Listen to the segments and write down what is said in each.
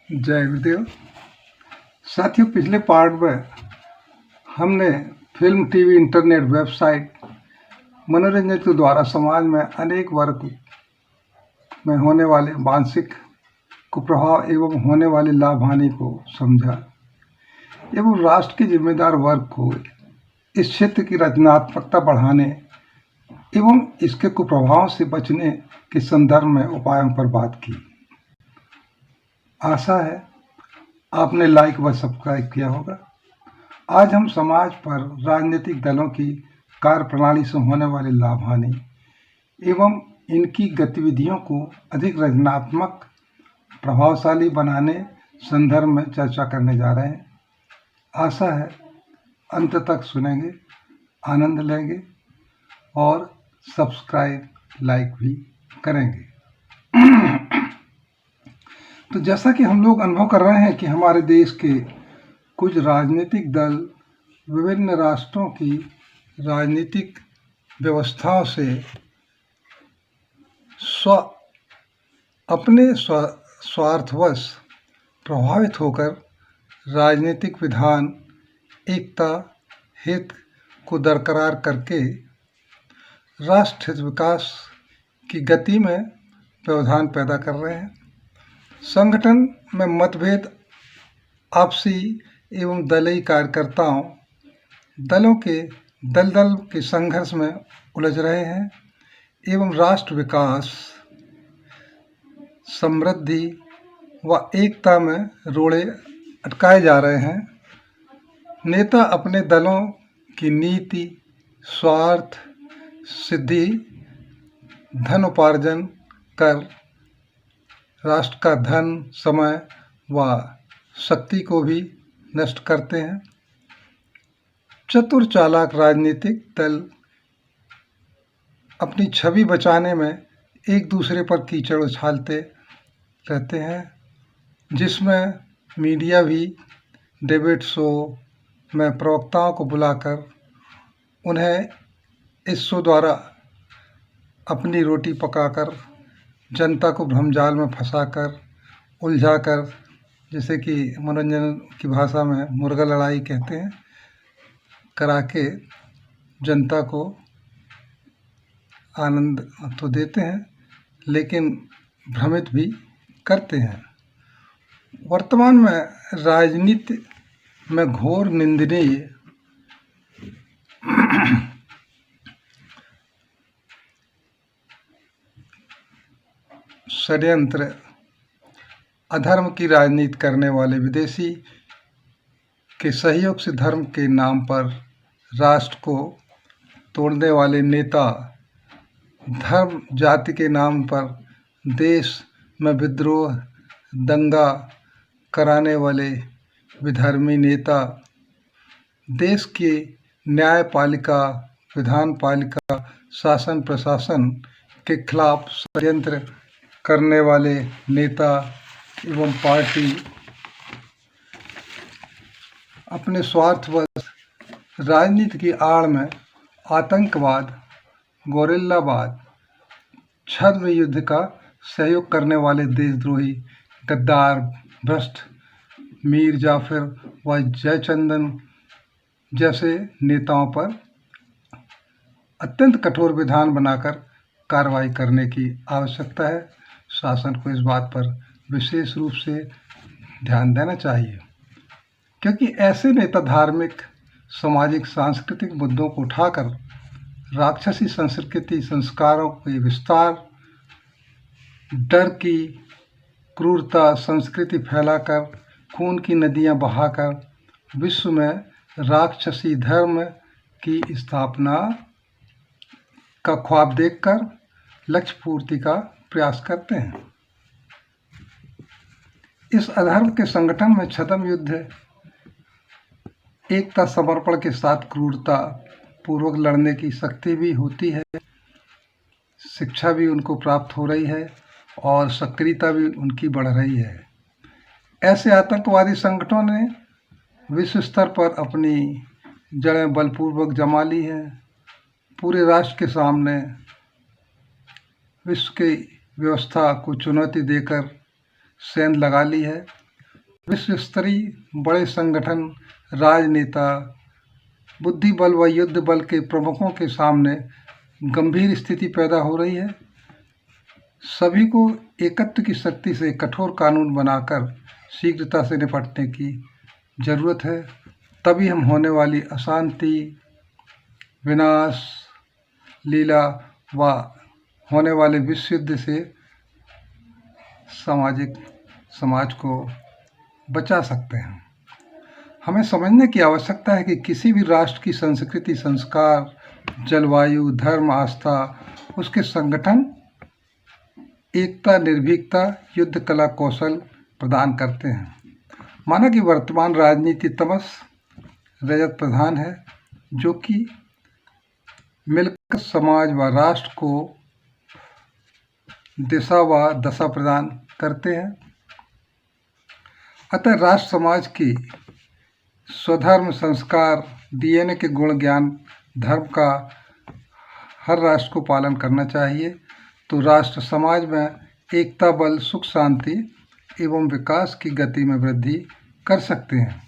जय गुरुदेव। साथियों, पिछले पार्ट में हमने फिल्म, टीवी, इंटरनेट, वेबसाइट, मनोरंजन के द्वारा समाज में अनेक वर्ग में होने वाले मानसिक कुप्रभाव एवं होने वाली लाभ हानि को समझा एवं राष्ट्र के जिम्मेदार वर्ग को इस क्षेत्र की रचनात्मकता बढ़ाने एवं इसके कुप्रभावों से बचने के संदर्भ में उपायों पर बात की। आशा है आपने लाइक व सब्सक्राइब किया होगा। आज हम समाज पर राजनीतिक दलों की कार्यप्रणाली से होने वाले लाभ हानि एवं इनकी गतिविधियों को अधिक रचनात्मक प्रभावशाली बनाने संदर्भ में चर्चा करने जा रहे हैं। आशा है अंत तक सुनेंगे, आनंद लेंगे और सब्सक्राइब लाइक भी करेंगे। तो जैसा कि हम लोग अनुभव कर रहे हैं कि हमारे देश के कुछ राजनीतिक दल विभिन्न राष्ट्रों की राजनीतिक व्यवस्थाओं से अपने स्वार्थवश प्रभावित होकर राजनीतिक विधान एकता हित को बरकरार करके राष्ट्र हित विकास की गति में व्यवधान पैदा कर रहे हैं। संगठन में मतभेद, आपसी एवं दलीय कार्यकर्ताओं दलों के दल के संघर्ष में उलझ रहे हैं एवं राष्ट्र विकास, समृद्धि व एकता में रोड़े अटकाए जा रहे हैं। नेता अपने दलों की नीति, स्वार्थ सिद्धि, धन उपार्जन कर राष्ट्र का धन, समय व शक्ति को भी नष्ट करते हैं। चतुर चालाक राजनीतिक दल अपनी छवि बचाने में एक दूसरे पर कीचड़ उछालते रहते हैं, जिसमें मीडिया भी डिबेट शो में प्रवक्ताओं को बुलाकर उन्हें इस शो द्वारा अपनी रोटी पकाकर जनता को भ्रमजाल में फंसाकर उलझाकर, जैसे कि मनोरंजन की भाषा में मुर्गा लड़ाई कहते हैं, करा के जनता को आनंद तो देते हैं लेकिन भ्रमित भी करते हैं। वर्तमान में राजनीति में घोर निंदनीय षड्यंत्र, अधर्म की राजनीति करने वाले विदेशी के सहयोग से धर्म के नाम पर राष्ट्र को तोड़ने वाले नेता, धर्म जाति के नाम पर देश में विद्रोह, दंगा कराने वाले विधर्मी नेता, देश की न्यायपालिका, विधान पालिका, शासन प्रशासन के खिलाफ षड्यंत्र करने वाले नेता एवं पार्टी अपने स्वार्थवश राजनीति की आड़ में आतंकवाद, गोरिल्लावाद, छद्म युद्ध का सहयोग करने वाले देशद्रोही, गद्दार, भ्रष्ट मीर जाफर व जयचंदन जैसे नेताओं पर अत्यंत कठोर विधान बनाकर कार्रवाई करने की आवश्यकता है। शासन को इस बात पर विशेष रूप से ध्यान देना चाहिए, क्योंकि ऐसे नेता धार्मिक, सामाजिक, सांस्कृतिक मुद्दों को उठाकर राक्षसी संस्कृति, संस्कारों के विस्तार, डर की क्रूरता संस्कृति फैलाकर, खून की नदियां बहाकर विश्व में राक्षसी धर्म की स्थापना का ख्वाब देखकर लक्ष्य पूर्ति का प्रयास करते हैं। इस अधर्म के संगठन में छद्म युद्ध, एकता, समर्पण के साथ क्रूरता पूर्वक लड़ने की शक्ति भी होती है, शिक्षा भी उनको प्राप्त हो रही है और सक्रियता भी उनकी बढ़ रही है। ऐसे आतंकवादी संगठनों ने विश्व स्तर पर अपनी जड़ें बलपूर्वक जमा ली हैं। पूरे राष्ट्र के सामने विश्व की व्यवस्था को चुनौती देकर सेंध लगा ली है विश्व स्तरीय बड़े संगठन, राजनेता, बुद्धि बल व युद्ध बल के प्रमुखों के सामने गंभीर स्थिति पैदा हो रही है। सभी को एकत्व की शक्ति से कठोर कानून बनाकर शीघ्रता से निपटने की जरूरत है। तभी हम होने वाली अशांति, विनाश, लीला व होने वाले विश्व युद्ध से समाज को बचा सकते हैं। हमें समझने की आवश्यकता है कि किसी भी राष्ट्र की संस्कृति, संस्कार, जलवायु, धर्म, आस्था, उसके संगठन एकता, निर्भीकता, युद्ध कला, कौशल प्रदान करते हैं। माना कि वर्तमान राजनीति तमस रजत प्रधान है, जो कि मिलकर समाज व राष्ट्र को दिशा व दशा प्रदान करते हैं। अतः राष्ट्र समाज की स्वधर्म, संस्कार, डीएनए के गुण, ज्ञान, धर्म का हर राष्ट्र को पालन करना चाहिए, तो राष्ट्र समाज में एकता, बल, सुख, शांति एवं विकास की गति में वृद्धि कर सकते हैं।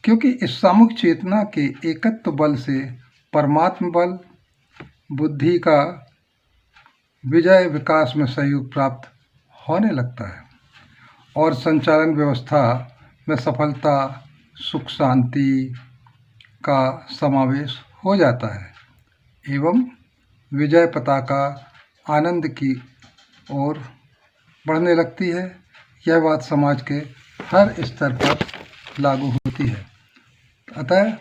क्योंकि इस सामूहिक चेतना के एकत्व बल से परमात्म बल, बुद्धि का विजय, विकास में सहयोग प्राप्त होने लगता है और संचालन व्यवस्था में सफलता, सुख, शांति का समावेश हो जाता है एवं विजय पताका आनंद की ओर बढ़ने लगती है। यह बात समाज के हर स्तर पर लागू होती है। अतः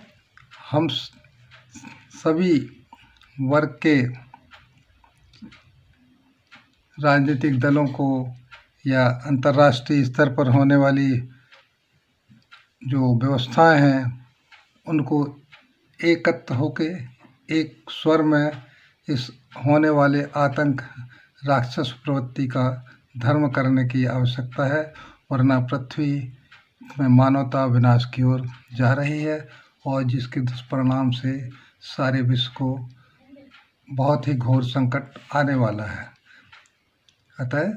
हम सभी वर्ग के राजनीतिक दलों को या अंतर्राष्ट्रीय स्तर पर होने वाली जो व्यवस्थाएं हैं, उनको एकत्र होकर एक स्वर में इस होने वाले आतंक, राक्षस प्रवृत्ति का धर्म करने की आवश्यकता है, वरना पृथ्वी में मानवता विनाश की ओर जा रही है और जिसके दुष्परिणाम से सारे विश्व को बहुत ही घोर संकट आने वाला है। अतः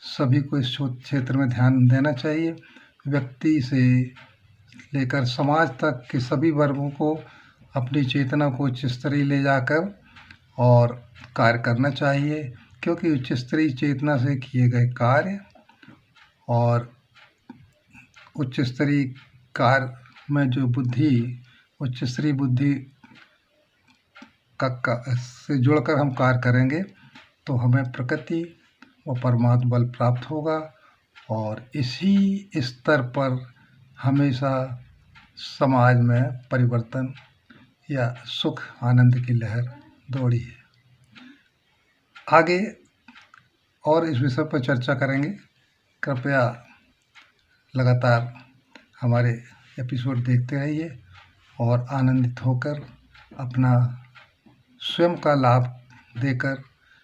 सभी को इस क्षेत्र में ध्यान देना चाहिए। व्यक्ति से लेकर समाज तक के सभी वर्गों को अपनी चेतना को उच्च स्तरीय ले जाकर और कार्य करना चाहिए, क्योंकि उच्च स्तरीय चेतना से किए गए कार्य और उच्च स्तरीय कार्य में जो बुद्धि, उच्च स्तरीय बुद्धि से जुड़कर हम कार्य करेंगे तो हमें प्रकृति व परमात्मा बल प्राप्त होगा और इसी स्तर पर हमेशा समाज में परिवर्तन या सुख आनंद की लहर दौड़ी है। आगे और इस विषय पर चर्चा करेंगे। कृपया लगातार हमारे एपिसोड देखते रहिए और आनंदित होकर अपना स्वयं का लाभ देकर,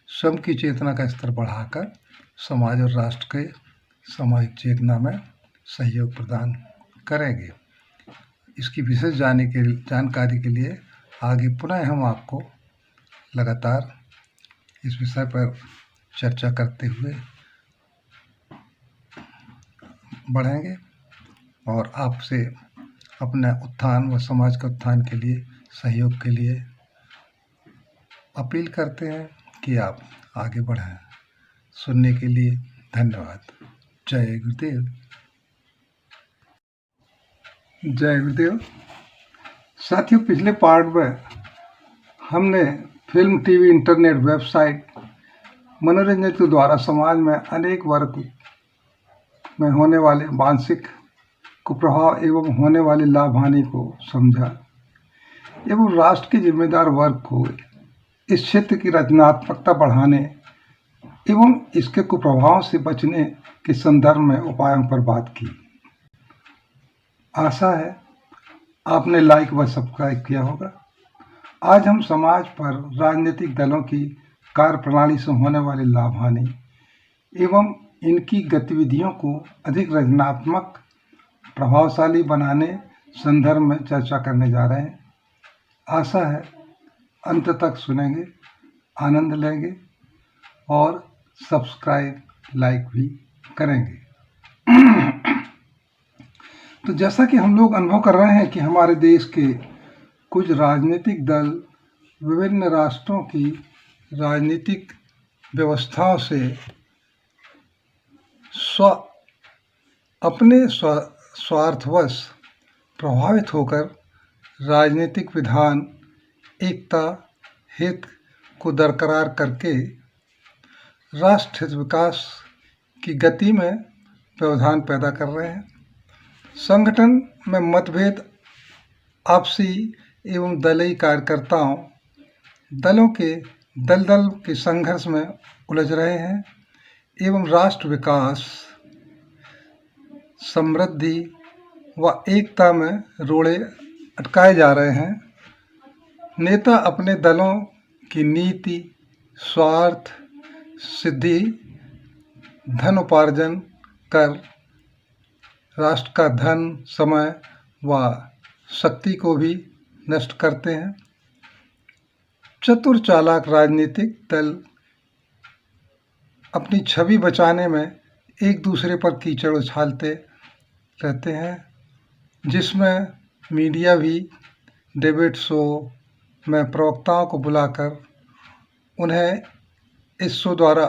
स्वयं की चेतना का स्तर बढ़ाकर समाज और राष्ट्र के सामाजिक चेतना में सहयोग प्रदान करेंगे। इसकी विशेष जानकारी के लिए आगे पुनः हम आपको लगातार इस विषय पर चर्चा करते हुए बढ़ेंगे और आपसे अपने उत्थान व समाज के उत्थान के लिए, सहयोग के लिए अपील करते हैं कि आप आगे बढ़ें। सुनने के लिए धन्यवाद। जय गुरुदेव। जय गुरुदेव। साथियों, पिछले पार्ट में हमने फिल्म, टीवी, इंटरनेट, वेबसाइट, मनोरंजन के द्वारा समाज में अनेक वर्ग में होने वाले मानसिक कुप्रभाव एवं होने वाली लाभ हानि को समझा एवं राष्ट्र के जिम्मेदार वर्ग को इस क्षेत्र की रचनात्मकता बढ़ाने एवं इसके कुप्रभाव से बचने के संदर्भ में उपायों पर बात की। आशा है आपने लाइक व सब्सक्राइब किया होगा। आज हम समाज पर राजनीतिक दलों की कार्यप्रणाली से होने वाले लाभ हानि एवं इनकी गतिविधियों को अधिक रचनात्मक, प्रभावशाली बनाने संदर्भ में चर्चा करने जा रहे हैं। आशा है अंत तक सुनेंगे, आनंद लेंगे और सब्सक्राइब, लाइक भी करेंगे। तो जैसा कि हम लोग अनुभव कर रहे हैं कि हमारे देश के कुछ राजनीतिक दल विभिन्न राष्ट्रों की राजनीतिक व्यवस्थाओं से अपने स्वार्थवश प्रभावित होकर राजनीतिक विधान एकता हित को बरकरार करके राष्ट्र हित विकास की गति में व्यवधान पैदा कर रहे हैं। संगठन में मतभेद आपसी एवं दलीय कार्यकर्ताओं दलों के दल के संघर्ष में उलझ रहे हैं एवं राष्ट्र विकास समृद्धि व एकता में रोड़े अटकाए जा रहे हैं। नेता अपने दलों की नीति स्वार्थ सिद्धि धन उपार्जन कर राष्ट्र का धन समय व शक्ति को भी नष्ट करते हैं। चतुर चालाक राजनीतिक दल अपनी छवि बचाने में एक दूसरे पर कीचड़ उछालते रहते हैं, जिसमें मीडिया भी डिबेट शो में प्रवक्ताओं को बुलाकर उन्हें इस शो द्वारा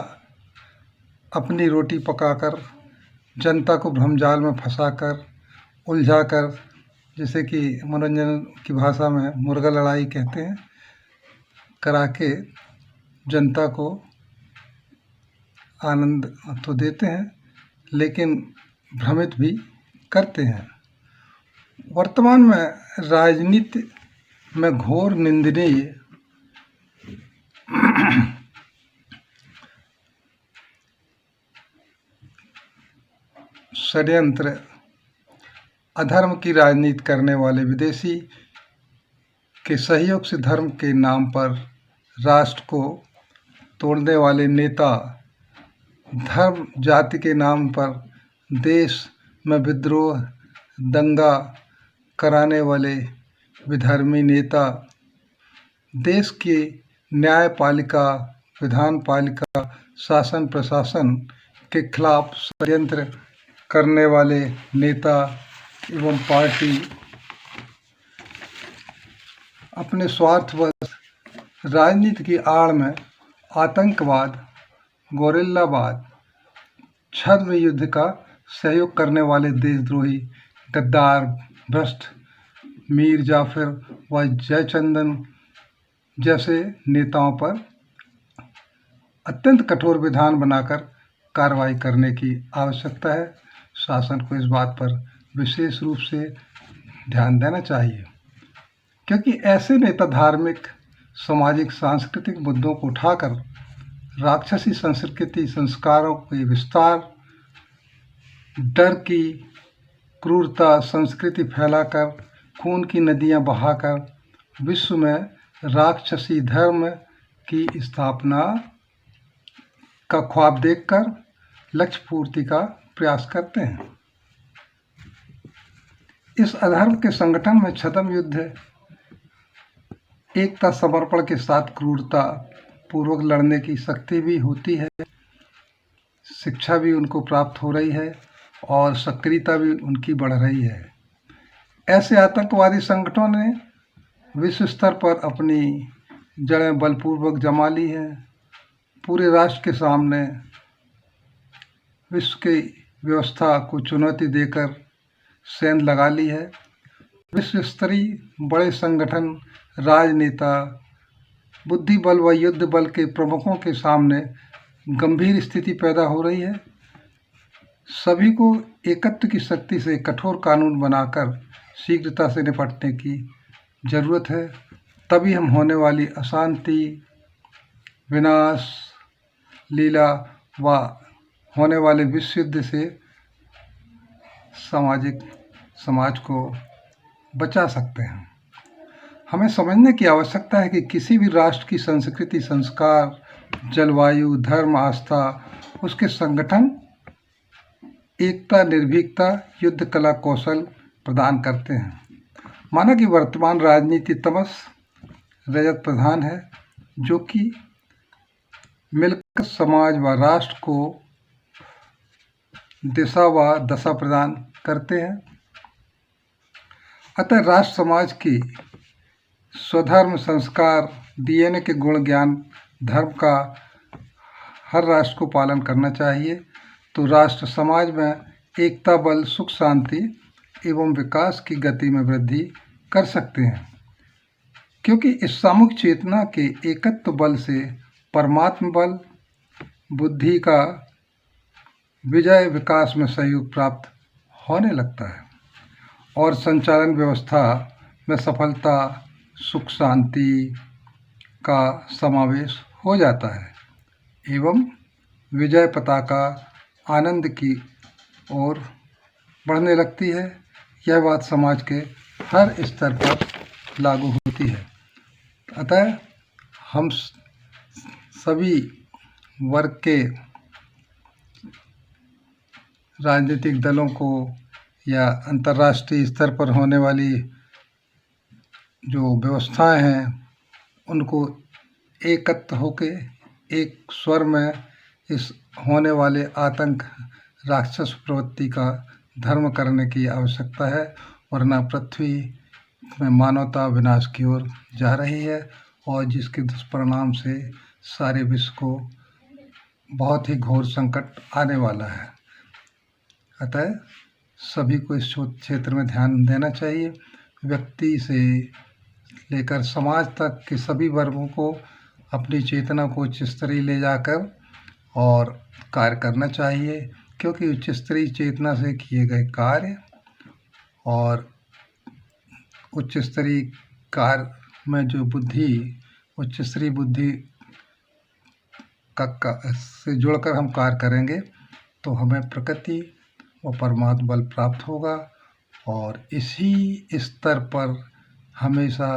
अपनी रोटी पकाकर जनता को भ्रमजाल में फंसाकर उलझाकर, जैसे कि मनोरंजन की भाषा में मुर्गा लड़ाई कहते हैं, करा के जनता को आनंद तो देते हैं लेकिन भ्रमित भी करते हैं। वर्तमान में राजनीति में घोर निंदनीय षड्यंत्र अधर्म की राजनीति करने वाले विदेशी के सहयोग से धर्म के नाम पर राष्ट्र को तोड़ने वाले नेता, धर्म जाति के नाम पर देश में विद्रोह दंगा कराने वाले विधर्मी नेता, देश की न्यायपालिका विधान पालिका शासन प्रशासन के खिलाफ षड्यंत्र करने वाले नेता एवं पार्टी अपने स्वार्थवश राजनीति की आड़ में आतंकवाद गोरिल्लावाद छद्म युद्ध का सहयोग करने वाले देशद्रोही गद्दार भ्रष्ट मीर जाफर व जयचंदन जैसे नेताओं पर अत्यंत कठोर विधान बनाकर कार्रवाई करने की आवश्यकता है। शासन को इस बात पर विशेष रूप से ध्यान देना चाहिए, क्योंकि ऐसे नेता धार्मिक सामाजिक सांस्कृतिक मुद्दों को उठाकर राक्षसी संस्कृति संस्कारों के विस्तार डर की क्रूरता संस्कृति फैलाकर खून की नदियां बहाकर विश्व में राक्षसी धर्म की स्थापना का ख्वाब देखकर लक्ष्य पूर्ति का प्रयास करते हैं। इस अधर्म के संगठन में छद्म युद्ध एकता समर्पण के साथ क्रूरता पूर्वक लड़ने की शक्ति भी होती है, शिक्षा भी उनको प्राप्त हो रही है और सक्रियता भी उनकी बढ़ रही है। ऐसे आतंकवादी संगठनों ने विश्व स्तर पर अपनी जड़ें बलपूर्वक जमा ली हैं, पूरे राष्ट्र के सामने विश्व की व्यवस्था को चुनौती देकर सेंध लगा ली है। विश्व स्तरीय बड़े संगठन राजनेता बुद्धि बल व युद्ध बल के प्रमुखों के सामने गंभीर स्थिति पैदा हो रही है। सभी को एकत्व की शक्ति से कठोर कानून बनाकर शीघ्रता से निपटने की जरूरत है, तभी हम होने वाली अशांति विनाश लीला व होने वाले विश्व युद्ध से समाज को बचा सकते हैं। हमें समझने की आवश्यकता है कि किसी भी राष्ट्र की संस्कृति संस्कार जलवायु धर्म आस्था उसके संगठन एकता निर्भीकता युद्ध कला कौशल प्रदान करते हैं। माना कि वर्तमान राजनीति तमस रजत प्रधान है, जो कि मिलकर समाज व राष्ट्र को दिशा व दशा प्रदान करते हैं। अतः राष्ट्र समाज की स्वधर्म संस्कार डीएनए के गुण ज्ञान धर्म का हर राष्ट्र को पालन करना चाहिए, तो राष्ट्र समाज में एकता बल सुख शांति एवं विकास की गति में वृद्धि कर सकते हैं, क्योंकि इस सामूहिक चेतना के एकत्व बल से परमात्म बल बुद्धि का विजय विकास में सहयोग प्राप्त होने लगता है और संचालन व्यवस्था में सफलता सुख शांति का समावेश हो जाता है एवं विजय पताका आनंद की ओर बढ़ने लगती है। यह बात समाज के हर स्तर पर लागू होती है। अतः हम सभी वर्ग के राजनीतिक दलों को या अंतर्राष्ट्रीय स्तर पर होने वाली जो व्यवस्थाएं हैं उनको एकत्र होकर एक स्वर में इस होने वाले आतंक राक्षस प्रवृत्ति का धर्म करने की आवश्यकता है, वरना पृथ्वी में मानवता विनाश की ओर जा रही है और जिसके दुष्परिणाम से सारे विश्व को बहुत ही घोर संकट आने वाला है। अतः सभी को इस क्षेत्र में ध्यान देना चाहिए। व्यक्ति से लेकर समाज तक के सभी वर्गों को अपनी चेतना को उच्च स्तरीय ले जाकर और कार्य करना चाहिए, क्योंकि उच्च स्तरीय चेतना से किए गए कार्य और उच्च स्तरीय कार्य में जो बुद्धि उच्च स्तरीय बुद्धि से जुड़कर हम कार्य करेंगे तो हमें प्रकृति व परमात्मा बल प्राप्त होगा और इसी स्तर पर हमेशा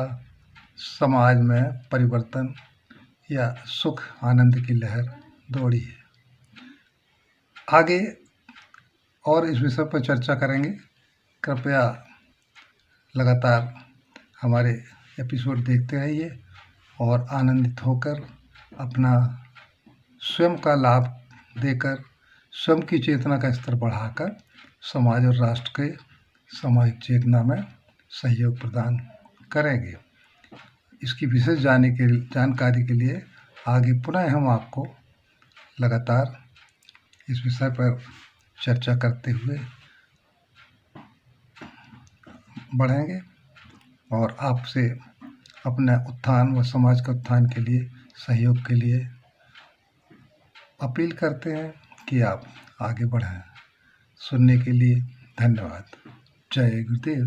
समाज में परिवर्तन या सुख आनंद की लहर दौड़ी है। आगे और इस विषय पर चर्चा करेंगे। कृपया लगातार हमारे एपिसोड देखते रहिए और आनंदित होकर अपना स्वयं का लाभ देकर स्वयं की चेतना का स्तर बढ़ाकर समाज और राष्ट्र के सामाजिक चेतना में सहयोग प्रदान करेंगे। इसकी विशेष जानकारी के लिए आगे पुनः हम आपको लगातार इस विषय पर चर्चा करते हुए बढ़ेंगे और आपसे अपने उत्थान व समाज के उत्थान के लिए सहयोग के लिए अपील करते हैं कि आप आगे बढ़ें। सुनने के लिए धन्यवाद। जय गुरुदेव।